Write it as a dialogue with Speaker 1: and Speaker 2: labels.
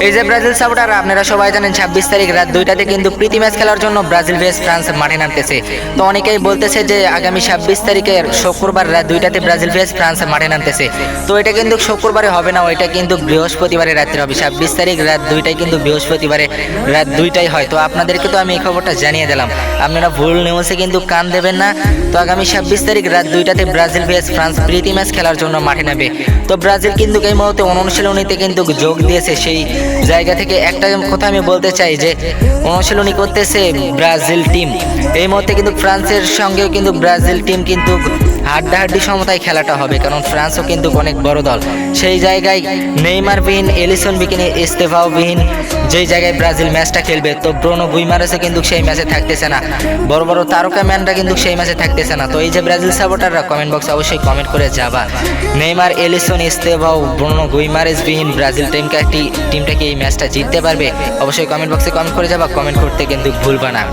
Speaker 1: এই যে ব্রাজিল সাপোর্টাররা, আপনারা সবাই জানেন 26 তারিখ রাত 2টাতে কিন্তু প্রীতি ম্যাচ খেলার জন্য ব্রাজিল vs ফ্রান্স মাঠে নামতেছে। তো অনেকেই বলতেছে যে আগামী 26 তারিখের শুক্রবার রাত 2টাতে ব্রাজিল vs ফ্রান্স মাঠে নামতেছে। তো এটা কিন্তু শুক্রবারে হবে না, ওইটা কিন্তু বৃহস্পতিবারে রাত্রে হবে। 26 তারিখ রাত 2টায় কিন্তু বৃহস্পতিবারে রাত 2টায় হয়। তো আপনাদেরকে তো আমি এই খবরটা জানিয়ে দিলাম, আপনারা ভুল নিউজে কিন্তু কান দেবেন না। তো আগামী 26 তারিখ রাত 2টাতে ব্রাজিল vs ফ্রান্স প্রীতি ম্যাচ খেলার জন্য মাঠে নামবে। তো ব্রাজিল কিন্তু এই মুহূর্তে অনুশীলনীতে কিন্তু যোগ দিয়েছে। সেই জায়গা থেকে একটা কথা আমি বলতে চাই যে অনুশীলনী করতেছে ব্রাজিল টিম। এই মুহূর্তে কিন্তু ফ্রান্সের সঙ্গেও কিন্তু ব্রাজিল টিম কিন্তু হাড্ডাহাড্ডি সমতায় খেলাটা হবে, কারণ ফ্রান্সও কিন্তু অনেক বড় দল। সেই জায়গায় নেইমার বিহীন, এলিসন বিহীন, এস্তেভাও বিহীন যেই জায়গায় ব্রাজিল ম্যাচটা খেলবে, তো ব্রুনো গুইমারেসও কিন্তু সেই ম্যাচে থাকতেছে না, বড় বড় তারকা ম্যানরা কিন্তু সেই ম্যাচে থাকতেছে না। তো এই যে ব্রাজিল সাপোর্টাররা কমেন্ট বক্সে অবশ্যই কমেন্ট করে যাবা, Neymar, Alisson, Estevao, Bruno Guimaraes বিহীন ব্রাজিল টিমটা কি এই ম্যাচটা জিততে পারবে? অবশ্যই কমেন্ট বক্সে কমেন্ট করে যাবা, কমেন্ট করতে কিন্তু ভুলবা না।